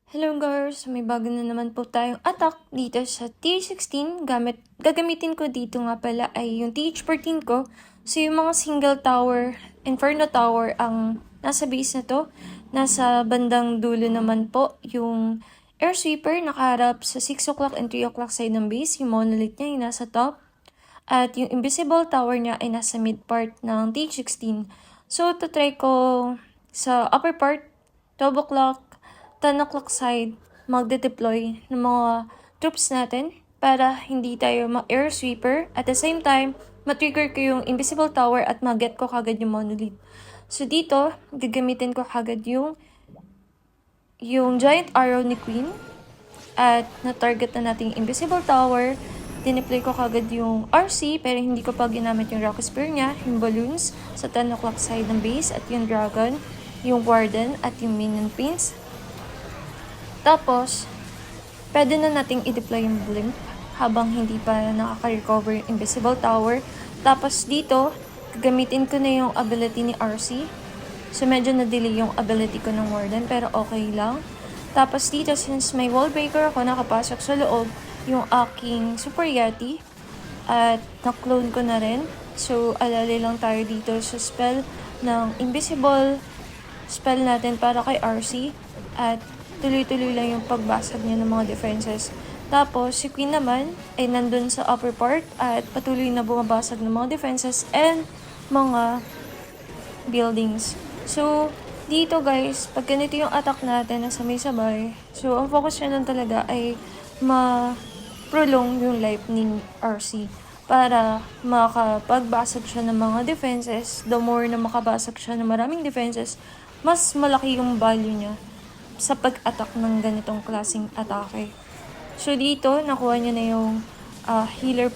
Hello guys! May bago na naman po tayong attack dito sa TH16. Gagamitin ko dito nga pala ay yung TH14 ko. So yung mga single tower, Inferno Tower ang nasa base na to. Nasa bandang dulo naman po yung Air Sweeper nakaharap sa 6 o'clock and 3 o'clock side ng base. Yung Monolith niya ay nasa top. At yung Invisible Tower niya ay nasa mid part ng TH16. So tatry ko sa upper part, 12 o'clock, 10 o'clock side, magde-deploy ng mga troops natin para hindi tayo ma-air sweeper. At the same time, matrigger ko yung Invisible Tower at mag-get ko kagad yung Monolith. So dito, gagamitin ko kagad yung Giant Arrow ni Queen. At na-target na natin yung Invisible Tower. Dineploy ko kagad yung RC pero hindi ko pa ginamit yung Rocket Spear niya, yung Balloons sa 10 o'clock side ng base at yung Dragon, yung Warden at yung Minion Pins. Tapos, pwede na nating i-deploy yung Blimp habang hindi pa nakaka-recover yung Invisible Tower. Tapos dito, gagamitin ko na yung ability ni RC. So medyo na-delay yung ability ko ng Warden pero okay lang. Tapos dito, since may wall breaker ako, nakapasok sa loob yung aking Super Yeti. At na-clone ko na rin. So alalay lang tayo dito sa spell ng Invisible spell natin para kay RC. At tuloy-tuloy lang yung pagbasag niya ng mga defenses. Tapos, si Queen naman ay nandun sa upper part at patuloy na bumabasag ng mga defenses and mga buildings. So, dito guys, pag ganito yung attack natin na sabay-sabay, so ang focus niya lang talaga ay ma-prolong yung life ni RC para makapagbasag siya ng mga defenses. The more na makabasag siya ng maraming defenses, mas malaki yung value niya sa pag-attack ng ganitong klaseng atake. So dito, nakuha niya na yung healer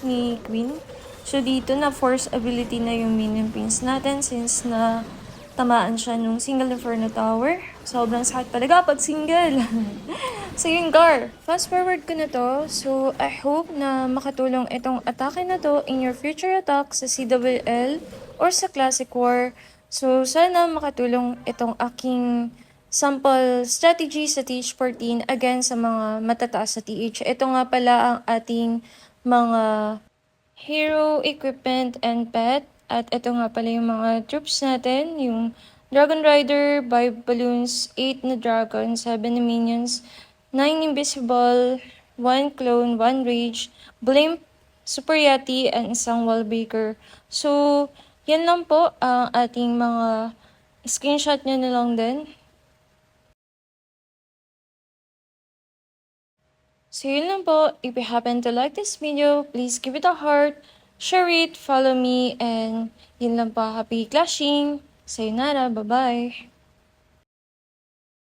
ni Queen. So dito, na-force ability na yung Minion Pins natin since na tamaan siya nung single Inferno Tower. Sobrang sakit talaga pag single. So yung Gar, fast forward ko na to. So I hope na makatulong itong atake na to in your future attack sa CWL or sa Classic War. So sana makatulong itong aking sample strategy sa TH14 against sa mga matataas sa TH. Ito nga pala ang ating mga hero equipment and pet. At ito nga pala yung mga troops natin. Yung Dragon Rider, 5 balloons, 8 na dragon, 7 na minions, 9 invisible, 1 clone, 1 rage, blimp, super yeti, and isang wall breaker. So, yan lang po ang ating mga screenshot nyo na lang din. So yun lang po. If you happen to like this video, please give it a heart, share it, follow me, and yun lang po. Happy clashing! Sayonara! Bye-bye!